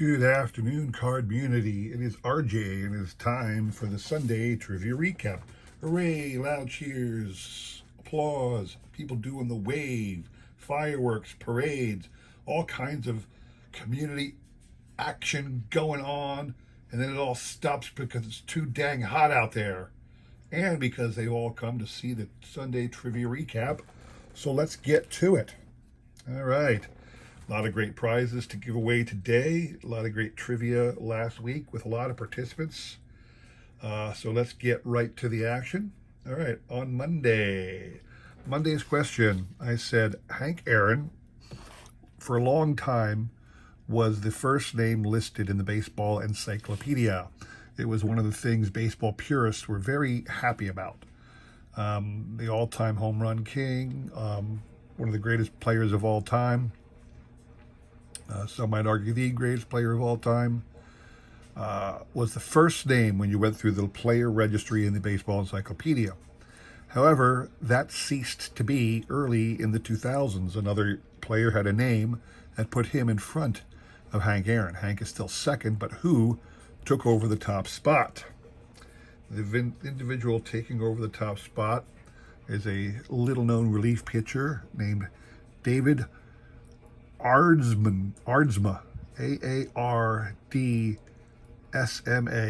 Good afternoon, card community. It is RJ, and it is time for the Sunday Trivia Recap. Hooray, loud cheers, applause, people doing the wave, fireworks, parades, all kinds of community action going on, and then it all stops because it's too dang hot out there. And because they all come to see the Sunday Trivia Recap. So let's get to it. All right. A lot of great prizes to give away today. A lot of great trivia last week with a lot of participants. So let's get right to the action. All right, on Monday's question, I said Hank Aaron, for a long time, was the first name listed in the Baseball Encyclopedia. It was one of the things baseball purists were very happy about. The all-time home run king, one of the greatest players of all time. Some might argue the greatest player of all time, was the first name when you went through the player registry in the Baseball Encyclopedia. However, that ceased to be early in the 2000s. Another player had a name that put him in front of Hank Aaron. Hank is still second, but who took over the top spot? The individual taking over the top spot is a little-known relief pitcher named David Aardsma, Aardsma,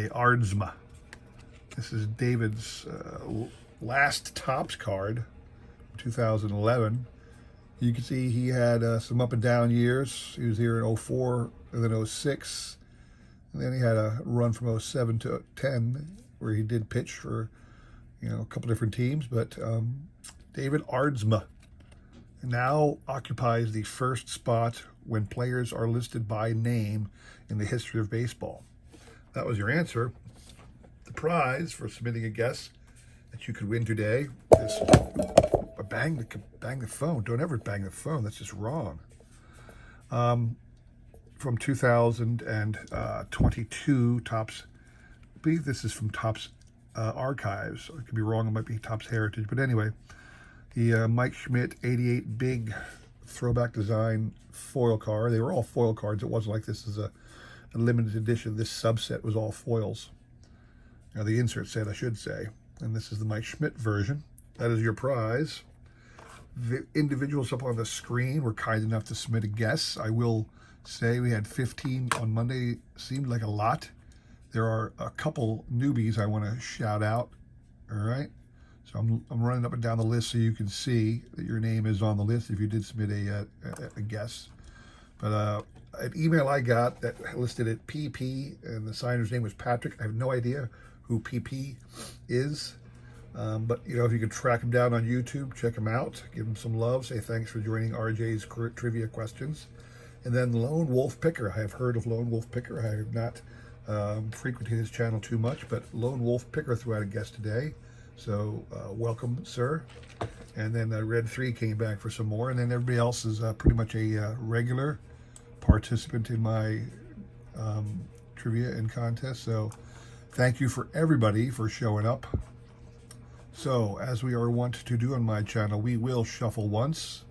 Aardsma. This is David's last Topps card, 2011. You can see he had some up and down years. He was here in 04 and then 06. And then he had a run from 07 to 10 where he did pitch for, a couple different teams. But David Aardsma now occupies the first spot when players are listed by name in the history of baseball. That was your answer. The prize for submitting a guess that you could win today is bang the phone. Don't ever bang the phone. That's just wrong. From 2022 Topps. I believe this is from Topps Archives. I could be wrong. It might be Topps Heritage. But anyway, the Mike Schmidt 88 big throwback design foil card. They were all foil cards. It wasn't like this is a limited edition. This subset was all foils. Now the insert set, I should say. And this is the Mike Schmidt version. That is your prize. The individuals up on the screen were kind enough to submit a guess. I will say we had 15 on Monday. Seemed like a lot. There are a couple newbies I want to shout out. All right. So I'm running up and down the list so you can see that your name is on the list if you did submit a guess. But an email I got that listed it PP, and the signer's name was Patrick. I have no idea who PP is. But, if you could track him down on YouTube, check him out, give him some love, say thanks for joining RJ's Trivia Questions. And then Lone Wolf Picker. I have heard of Lone Wolf Picker. I have not frequented his channel too much, but Lone Wolf Picker threw out a guess today. So welcome, sir. And then Red 3 came back for some more. And then everybody else is pretty much a regular participant in my trivia and contest. So thank you for everybody for showing up. So as we are wont to do on my channel, we will shuffle once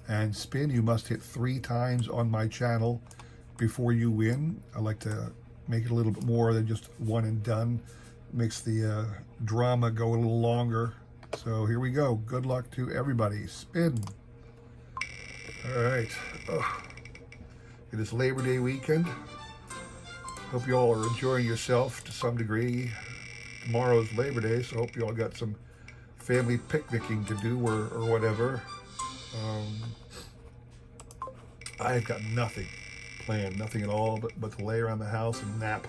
and spin. You must hit 3 times on my channel before you win. I like to make it a little bit more than just one and done. Makes the drama go a little longer. So here we go. Good luck to everybody. Spin. All right. It is Labor Day weekend. Hope you all are enjoying yourself to some degree. Tomorrow's Labor Day, so hope you all got some family picnicking to do or whatever. I've got nothing planned, nothing at all, but to lay around the house and nap.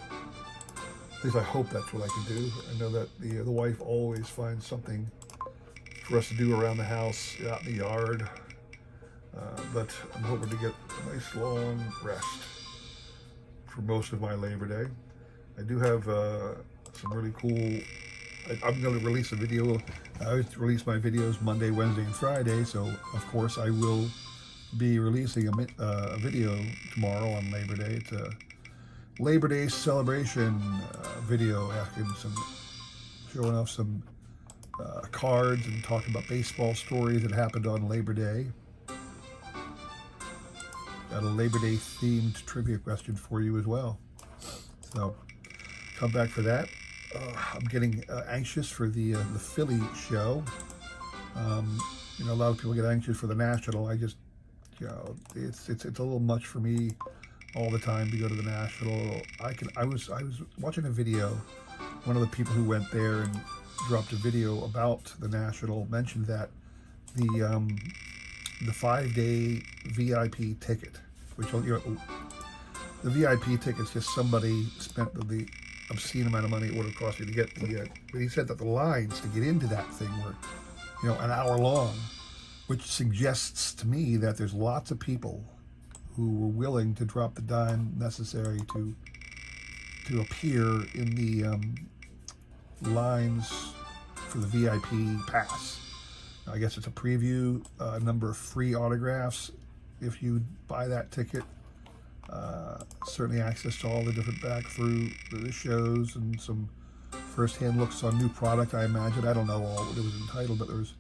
At least I hope that's what I can do. I know that the wife always finds something for us to do around the house, out in the yard. But I'm hoping to get a nice long rest for most of my Labor Day. I do have some really cool. I'm going to release a video. I release my videos Monday, Wednesday, and Friday. So of course I will be releasing a video tomorrow on Labor Day. It's a Labor Day celebration video, showing off some cards and talking about baseball stories that happened on Labor Day. got a Labor Day themed trivia question for you as well. So come back for that. I'm getting anxious for the Philly show. A lot of people get anxious for the National. I just, it's a little much for me all the time to go to the National. I was watching a video. One of the people who went there and dropped a video about the National mentioned that the 5-day VIP ticket, which the VIP ticket's just somebody spent the obscene amount of money it would have cost you to get the. But he said that the lines to get into that thing were, an hour long, which suggests to me that there's lots of people who were willing to drop the dime necessary to appear in the lines for the VIP pass. Now, I guess it's a preview, a number of free autographs if you buy that ticket. Certainly access to all the different back through the shows and some first-hand looks on new product, I imagine. I don't know all what it was entitled, but there was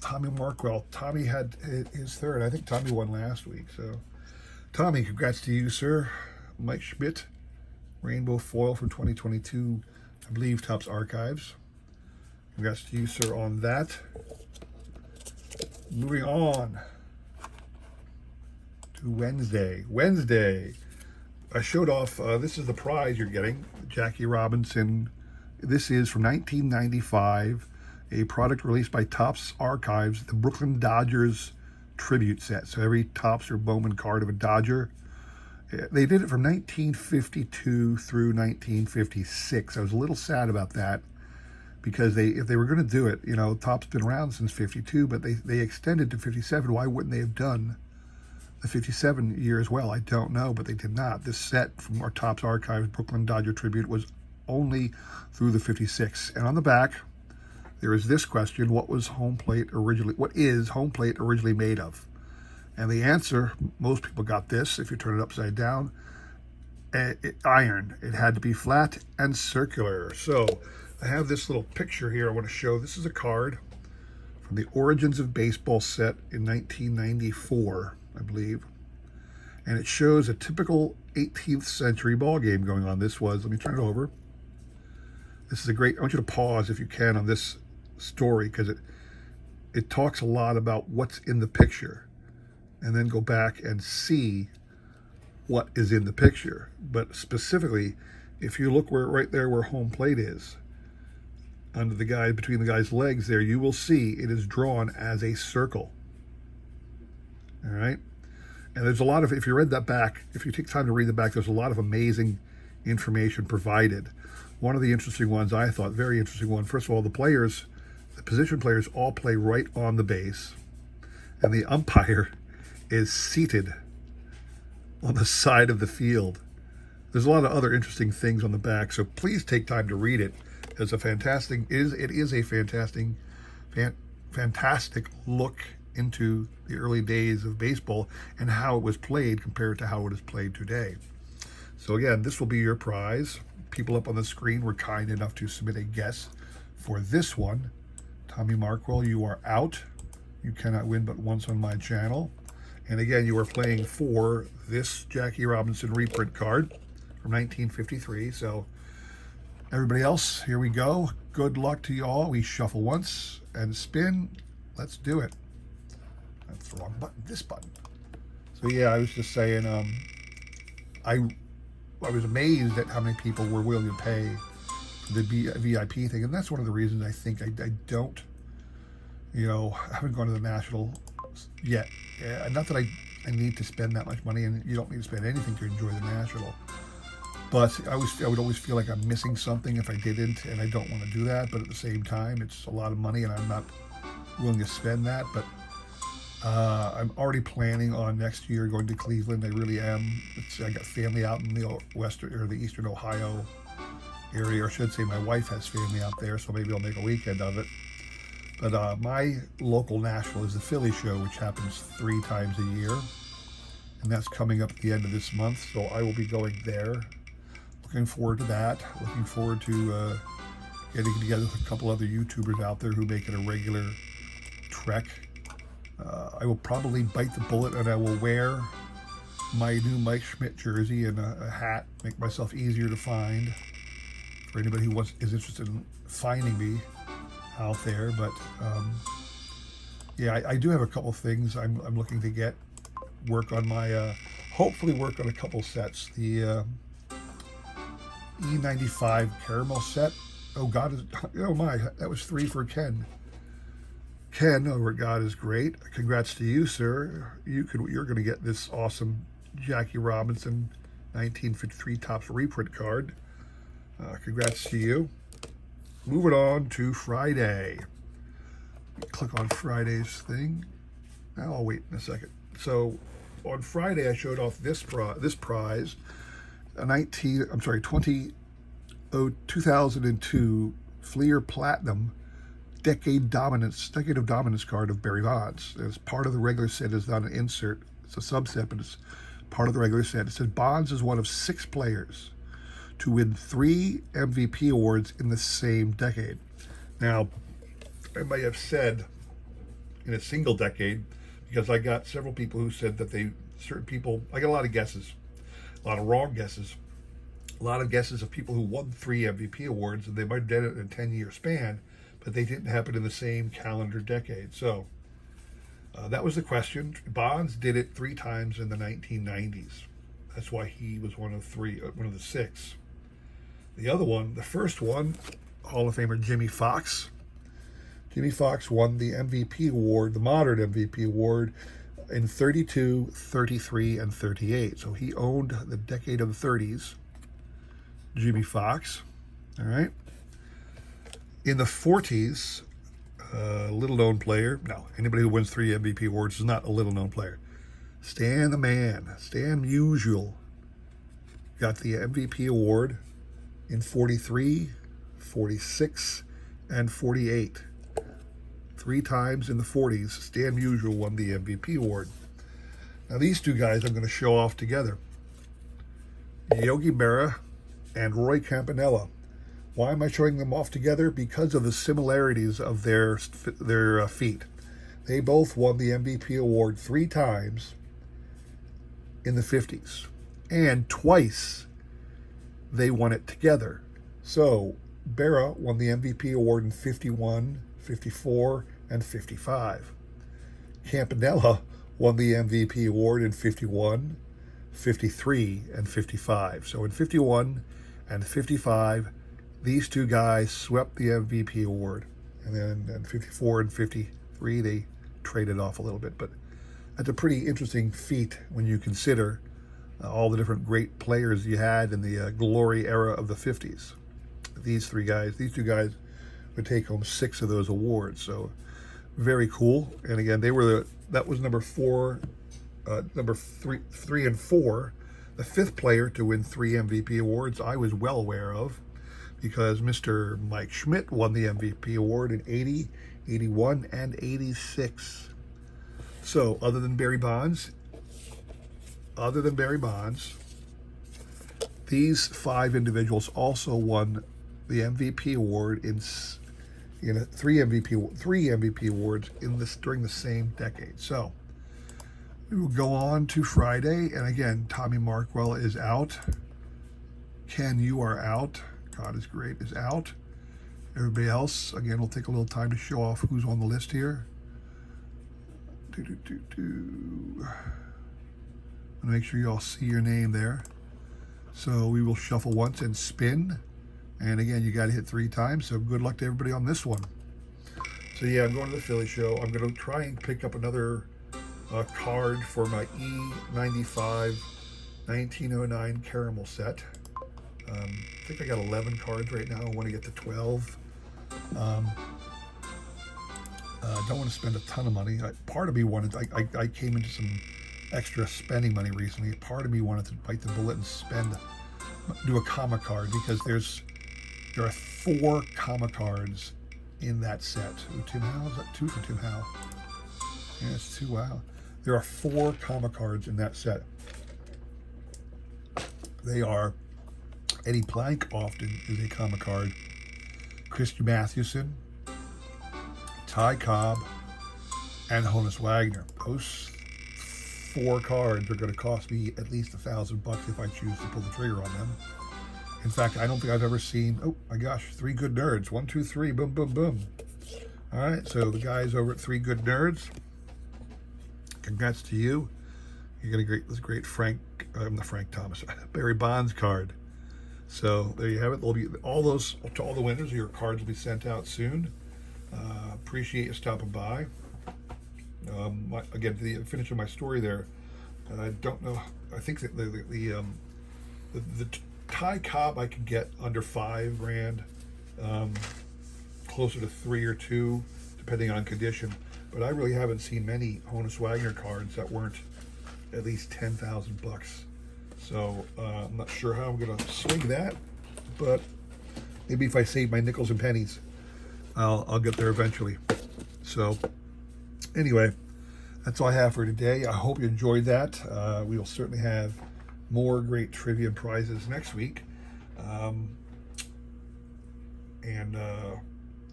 Tommy Markwell. Tommy had his third. I think Tommy won last week. So, Tommy, congrats to you, sir. Mike Schmidt, Rainbow Foil from 2022, I believe, Topps Archives. Congrats to you, sir, on that. Moving on to Wednesday. I showed off, this is the prize you're getting, Jackie Robinson. This is from 1995, a product released by Topps Archives, the Brooklyn Dodgers tribute set. So every Topps or Bowman card of a Dodger. They did it from 1952 through 1956. I was a little sad about that because if they were going to do it, Topps been around since 52, but they extended to 57. Why wouldn't they have done the 57 year as well? I don't know, but they did not. This set from our Topps Archives Brooklyn Dodger tribute was only through the 56. And on the back, there is this question: what is home plate originally made of? And the answer, most people got this, if you turn it upside down, iron. It had to be flat and circular. So I have this little picture here I want to show. This is a card from the Origins of Baseball set in 1994, I believe. And it shows a typical 18th century ball game going on. Let me turn it over. This is I want you to pause if you can on this story because it talks a lot about what's in the picture and then go back and see what is in the picture. But specifically, if you look right there where home plate is, between the guy's legs there, you will see it is drawn as a circle. All right? And there's a lot of, if you read that back, if you take time to read the back, there's a lot of amazing information provided. One of the interesting ones, I thought, very interesting one, first of all, the position players all play right on the base, and the umpire is seated on the side of the field. There's a lot of other interesting things on the back, so please take time to read it. It is a fantastic look into the early days of baseball and how it was played compared to how it is played today. So again, this will be your prize. People up on the screen were kind enough to submit a guess for this one. Tommy Markwell, you are out. You cannot win but once on my channel. And again, you are playing for this Jackie Robinson reprint card from 1953. So everybody else, here we go. Good luck to you all. We shuffle once and spin. Let's do it. That's the wrong button. This button. So yeah, I was just saying, I was amazed at how many people were willing to pay for the VIP thing, and that's one of the reasons I think I don't, I haven't gone to the National yet. Not that I need to spend that much money, and you don't need to spend anything to enjoy the National. But I would always feel like I'm missing something if I didn't, and I don't want to do that. But at the same time, it's a lot of money, and I'm not willing to spend that. But I'm already planning on next year going to Cleveland. I really am. I got family out in the eastern Ohio area, or I should say my wife has family out there, so maybe I'll make a weekend of it. But my local National is the Philly show, which happens 3 times a year, and that's coming up at the end of this month, so I will be going there. Looking forward to that. Looking forward to getting together with a couple other YouTubers out there who make it a regular trek I will probably bite the bullet and I will wear my new Mike Schmidt jersey and a hat, make myself easier to find for anybody who is interested in finding me out there. But yeah, I do have a couple things I'm looking to get, work on my, hopefully work on a couple sets. The E95 caramel set. Oh God, oh my, that was 3 for Ken. Ken over at God is Great. Congrats to you, sir. You're going to get this awesome Jackie Robinson 1953 Topps reprint card. Congrats to you. Moving on to Friday. Click on Friday's thing. Now I'll wait in a second. So on Friday I showed off this prize, a 2002 Fleer Platinum Decade of Dominance card of Barry Bonds. It's part of the regular set. It's not an insert. It's a subset, but it's part of the regular set. It says Bonds is one of 6 players to win 3 MVP awards in the same decade. Now, I might have said in a single decade, because I got several people who said that certain people, I got a lot of guesses, a lot of wrong guesses, a lot of guesses of people who won 3 MVP awards, and they might have done it in a 10-year span, but they didn't happen in the same calendar decade. So that was the question. Bonds did it 3 times in the 1990s. That's why he was one of the 6. The other one, the first one, Hall of Famer Jimmy Fox. Jimmy Fox won the MVP award, the modern MVP award, in 32, 33, and 38. So he owned the decade of the 30s. Jimmy Fox. All right. In the 40s, little known player. No, anybody who wins 3 MVP awards is not a little known player. Stan the Man, Stan Musial, got the MVP award in 43, 46, and 48. 3 times in the 40s, Stan Musial won the MVP award. Now these 2 guys I'm going to show off together. Yogi Berra and Roy Campanella. Why am I showing them off together? Because of the similarities of their feet. They both won the MVP award 3 times in the 50s. And twice they won it together. So Berra won the MVP award in 51, 54, and 55. Campanella won the MVP award in 51, 53, and 55. So in 51 and 55, these 2 guys swept the MVP award. And then in 54 and 53, they traded off a little bit. But that's a pretty interesting feat when you consider all the different great players you had in the glory era of the 50s. These 2 guys would take home 6 of those awards. So very cool. And again, that was number 3 and 4. The 5th player to win 3 MVP awards I was well aware of, because Mr. Mike Schmidt won the MVP award in 80, 81, and 86. So other than Barry Bonds, these 5 individuals also won the MVP award in 3 MVP awards during the same decade. So we will go on to Friday, and again, Tommy Markwell is out. Ken, you are out. God is Great is out. Everybody else, again, we'll take a little time to show off who's on the list here. I'm gonna make sure you all see your name there. So we will shuffle once and spin. And again, you got to hit 3 times. So good luck to everybody on this one. So yeah, I'm going to the Philly show. I'm going to try and pick up another card for my E95 1909 caramel set. I think I got 11 cards right now. I want to get to 12. Don't want to spend a ton of money. Part of me wanted, I came into some extra spending money recently. Part of me wanted to bite the bullet and do a comma card, because there are 4 comma cards in that set. Ooh, Tim Howe, is that 2 for Tim Howe? Yeah, it's 2, wow. There are 4 comma cards in that set. They are Eddie Plank often is a comma card. Christy Mathewson, Ty Cobb, and Honus Wagner. Those 4 cards are going to cost me at least $1,000 if I choose to pull the trigger on them. In fact, I don't think I've ever seen, oh my gosh, 3 Good Nerds. 1, 2, 3, boom, boom, boom. All right, so the guys over at 3 Good Nerds, congrats to you. You're going to get this great Barry Bonds card. So there you have it. There'll be all those, to all the winners, your cards will be sent out soon. Appreciate you stopping by. Again, the finish of my story there, I don't know, I think that the Ty Cobb I could get under $5,000, closer to 3 or 2, depending on condition. But I really haven't seen many Honus Wagner cards that weren't at least $10,000. So I'm not sure how I'm going to swing that, but maybe if I save my nickels and pennies, I'll get there eventually. So anyway, that's all I have for today. I hope you enjoyed that. We will certainly have more great trivia and prizes next week.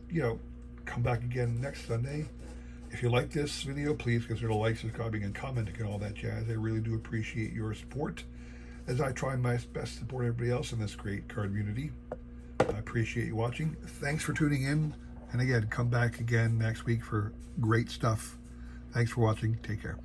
You know, come back again next Sunday. If you like this video, please consider liking, subscribing, and commenting and all that jazz. I really do appreciate your support as I try my best to support everybody else in this great card community. I appreciate you watching. Thanks for tuning in. And again, come back again next week for great stuff. Thanks for watching. Take care.